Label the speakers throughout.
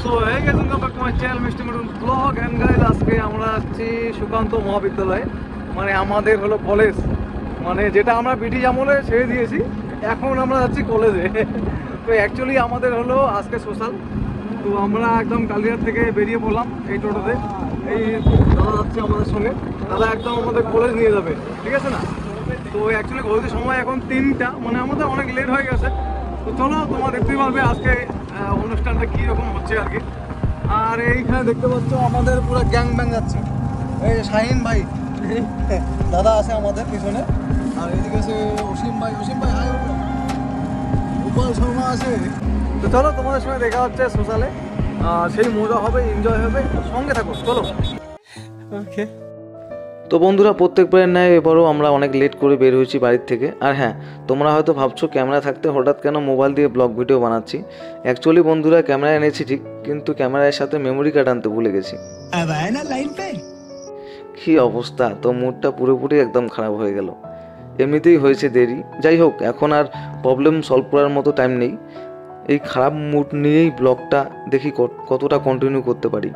Speaker 1: So hey guys, welcome back to my channel mister Mithun blog. And guys, আজকে আমরা আসছি সুকান্ত মহাবিদ্যালয়ে, মানে আমাদের হলো কলেজ, মানে যেটা আমরা ব্রিটিশ আমলে ছেড়ে দিয়েছি, এখন আমরা যাচ্ছি কলেজে। তো অ্যাকচুয়ালি আমাদের হলো আজকে সোশ্যাল, তো আমরা একদম কালিয়ার থেকে বেরিয়ে পড়লাম এই টোটোতে। এই দাদা যাচ্ছে আমাদের সঙ্গে, দাদা একদম আমাদের কলেজ নিয়ে যাবে, ঠিক আছে না? তো অ্যাকচুয়ালি কলেজের সময় এখন 3টা, মানে আমাদের অনেক লেট হয়ে গেছে। তো চলো, তোমরা দেখতেই পারবে আজকে অনুষ্ঠানটা কীরকম হচ্ছে আর কি। আর এইখানে দেখতে পাচ্ছ আমাদের পুরো গ্যাং ব্যাং যাচ্ছে। এই শাহিন ভাই দাদা আছে আমাদের পিছনে, আর এদিকে আছে অসীম ভাই হাই, গোপাল শর্মা আছে। তো চলো, তোমাদের সঙ্গে দেখা হচ্ছে সোশ্যালে, সেই মজা হবে, এনজয় হবে, সঙ্গে থাকো, চলো। ওকে।
Speaker 2: তো বন্ধুরা, প্রত্যেকবারের ন্যায় এবারও আমরা অনেক লেট করে বের হয়েছি বাড়ির থেকে। আর হ্যাঁ, তোমরা হয়তো ভাবছো ক্যামেরা থাকতে হঠাৎ কেন মোবাইল দিয়ে ব্লগ ভিডিও বানাচ্ছি। অ্যাকচুয়ালি বন্ধুরা, ক্যামেরা এনেছি ঠিক, কিন্তু ক্যামেরার সাথে মেমোরি কার্ড আনতে ভুলে গেছি। কি অবস্থা, তো মুডটা পুরোপুরি একদম খারাপ হয়ে গেল। এমনিতেই হয়েছে দেরি, যাই হোক, এখন আর প্রবলেম সলভ করার মতো টাইম নেই। এই খারাপ মুড নিয়েই ব্লগটা দেখি কতটা কন্টিনিউ করতে পারি।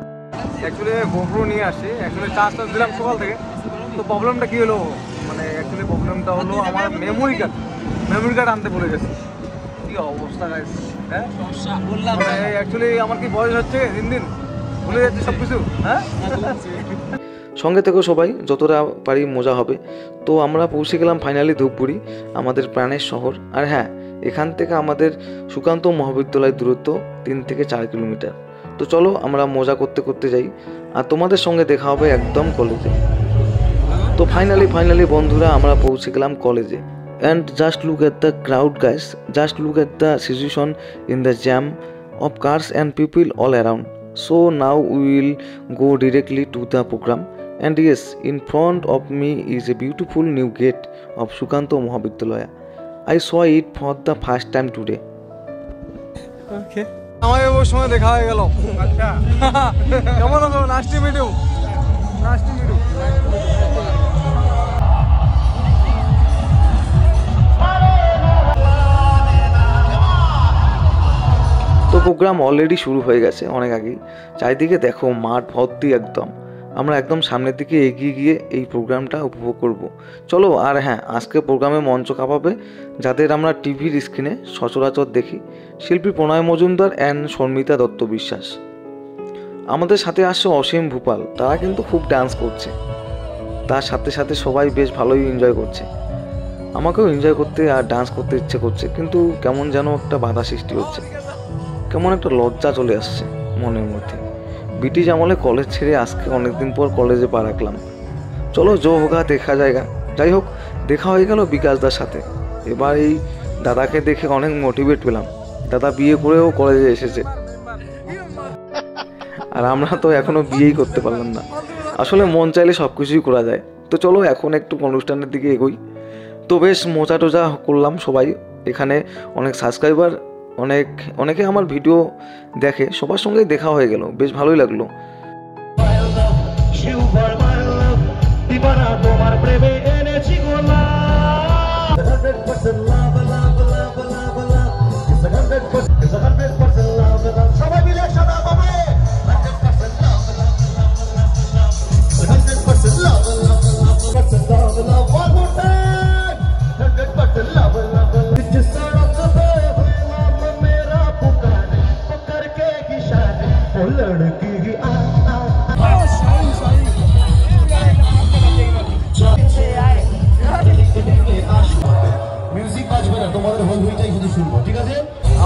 Speaker 1: অ্যাকচুয়ালি গোপ্রো নিয়ে আসি, অ্যাকচুয়ালি চার্জটা দিলাম সকাল থেকে। তো প্রবলেমটা কী হলো, মানে অ্যাকচুয়ালি প্রবলেমটা হলো আমার মেমোরি কার্ড আনতে ভুলে গেছি। কী অবস্থা গাইস, হ্যাঁ বললাম। অ্যাকচুয়ালি আমার কি বয়স হচ্ছে, দিন দিন ভুলে যাচ্ছে সব কিছু। হ্যাঁ,
Speaker 2: সঙ্গে থেকেও সবাই, যতটা পারি মজা হবে। তো আমরা পৌঁছে গেলাম ফাইনালি ধূপগুড়ি, আমাদের প্রাণের শহর। আর হ্যাঁ, এখান থেকে আমাদের সুকান্ত মহাবিদ্যালয়ের দূরত্ব 3 থেকে 4 কিলোমিটার। তো চলো, আমরা মজা করতে করতে যাই, আর তোমাদের সঙ্গে দেখা হবে একদম কলেজে। তো ফাইনালি বন্ধুরা, আমরা পৌঁছে গেলাম কলেজে। And just look at the crowd guys, just look at the situation in the jam of cars and people all around. So now we will go directly to the program, and yes, in front of me is a beautiful new gate of Sukanto Mohabidyalaya. I saw it for the first time today.
Speaker 1: Okay, আমাকে ওই সময় দেখা হয়ে গেল। আচ্ছা, কেমন আছো? Nice to meet you.
Speaker 2: তো প্রোগ্রাম অলরেডি শুরু হয়ে গেছে অনেক আগেই। চারিদিকে দেখো, মাঠ ভর্তি একদম। আমরা একদম সামনের দিকে এগিয়ে গিয়ে এই প্রোগ্রামটা উপভোগ করব। চলো। আর হ্যাঁ, আজকে প্রোগ্রামে মঞ্চ কাঁপাবে যাদের আমরা টিভির স্ক্রিনে সচরাচর দেখি, শিল্পী প্রণয় মজুমদার অ্যান্ড শর্মিতা দত্ত বিশ্বাস। আমাদের সাথে আসছে অসীম ভূপাল, তারা কিন্তু খুব ডান্স করছে। তার সাথে সাথে সবাই বেশ ভালোই এনজয় করছে। আমাকেও এনজয় করতে আর ডান্স করতে ইচ্ছে করছে, কিন্তু কেমন যেন একটা বাধা সৃষ্টি হচ্ছে, কেমন একটা লজ্জা চলে আসছে মনের মধ্যে। ব্রিটিশ আমলে কলেজ ছেড়ে আজকে অনেকদিন পর কলেজে পা রাখলাম। চলো, জো হোগা দেখা জায়গা। যাই হোক, দেখা হয়ে গেল বিকাশদার সাথে। এবার এই দাদাকে দেখে অনেক মোটিভেট পেলাম। দাদা বিয়ে করেও কলেজে এসেছে, আর আমরা তো এখনো বিয়েই করতে পারলাম না। আসলে মন চাইলে সব কিছুই করা যায়। তো চলো, এখন একটু অনুষ্ঠানের দিকে এগোই। তো বেশ মজা টোজা করলাম সবাই। এখানে অনেক সাবস্ক্রাইবার, অনেকে আমার ভিডিও দেখে, সবার সঙ্গেই দেখা হয়ে গেল, বেশ ভালোই লাগলো।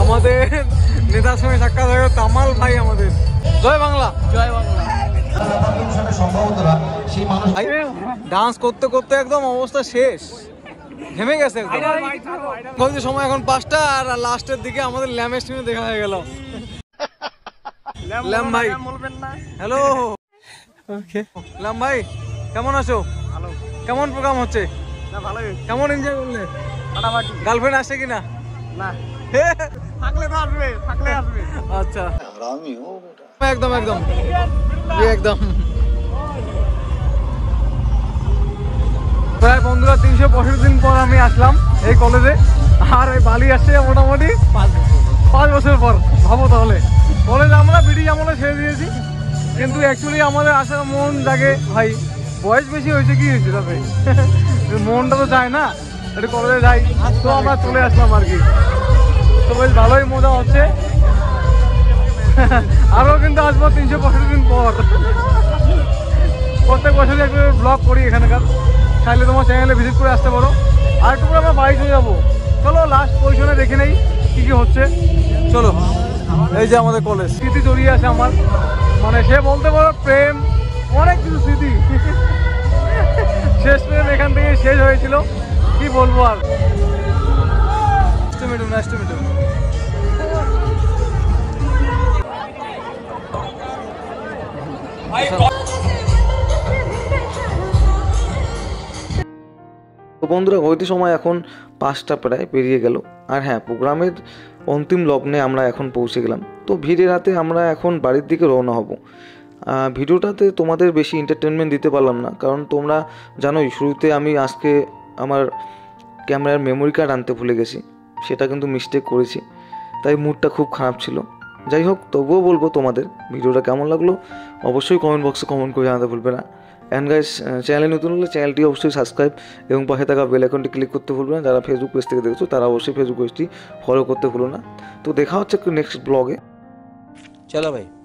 Speaker 1: আমাদের নেতার সঙ্গে সাক্ষাৎ হয়ে তামাল ভাই আমাদের। জয় বাংলা, জয় বাংলা। ডান্স করতে করতে একদম অবস্থা শেষ, ঘেমে গেছে একদম। সময় এখন 5টা, আর লাস্টের দিকে আমাদের ল্যামের সঙ্গে দেখা হয়ে গেল। ল্যাম ভাই, হ্যালো। ওকে, ল্যাম ভাই কেমন আছো? ভালো। কেমন প্রোগ্রাম হচ্ছে? না, ভালোই। কেমন এনজয় করলে? ফাটাফাটি। গার্লফ্রেন্ড আসছে কিনা? না, থাকলে তো আসবে, থাকলে আসবে। আচ্ছা, একদম একদম একদম। প্রায় বন্ধুরা 365 দিন পর আমি আসলাম এই কলেজে, আর এই বালি আসছে মোটামুটি 5 বছর পর। ভাবো তাহলে, কলেজ আমরা ব্রিটিশ আমলে ছেড়ে দিয়েছি, কিন্তু অ্যাকচুয়ালি আমাদের আসার মন জাগে ভাই, বয়স বেশি হয়েছে কি হয়েছে তাতে মনটা তো চায় না একটু কলেজে যাই, তো আমরা চলে আসলাম আর কি। তো বেশ ভালোই মজা হচ্ছে। আরও কিন্তু আসবো 365 দিন পর, প্রত্যেক বছরই একটু ব্লগ করি এখানকার, চাইলে তোমার চ্যানেলে ভিজিট করে আসতে পারো। আর একটু করে আমরা বাড়ি চলে যাবো। চলো লাস্ট পজিশনে দেখে নেই কী কী হচ্ছে। চলো, এই যে আমাদের কলেজ, স্মৃতি জড়িয়ে আছে আমার, মানে সে বলতে পারো প্রেম, অনেক কিছু স্মৃতি। শেষ প্রেম এখান থেকে শেষ হয়েছিল, কি বলবো আর। Nice to meet you.
Speaker 2: তো বন্ধুরা, হইতে সময় এখন 5টা প্রায় পেরিয়ে গেল। আর হ্যাঁ, প্রোগ্রামের অন্তিম লগ্নে আমরা এখন পৌঁছে গেলাম। তো ভিড়ের রাতে আমরা এখন বাড়ির দিকে রওনা হব। ভিডিওটাতে তোমাদের বেশি এন্টারটেনমেন্ট দিতে পারলাম না, কারণ তোমরা জানোই শুরুতে আমি আজকে আমার ক্যামেরার মেমোরি কার্ড আনতে ভুলে গেছি, সেটা কিন্তু মিস্টেক করেছি, তাই মুডটা খুব খারাপ ছিল। যাই হোক, তবুও বলবো তোমাদের ভিডিওটা কেমন লাগলো অবশ্যই কমেন্ট বক্সে কমেন্ট করে জানাতে ভুলবে না। অ্যান্ড গাইস, চ্যানেলে নতুন হলে চ্যানেলটি অবশ্যই সাবস্ক্রাইব এবং পাশে থাকা বেল আইকনটি ক্লিক করতে ভুলবে না। যারা ফেসবুক পেজ থেকে দেখছো তারা অবশ্যই ফেসবুক পেজটি ফলো করতে ভুলো না। তো দেখা হচ্ছে নেক্সট ব্লগে।
Speaker 3: चलो भाई।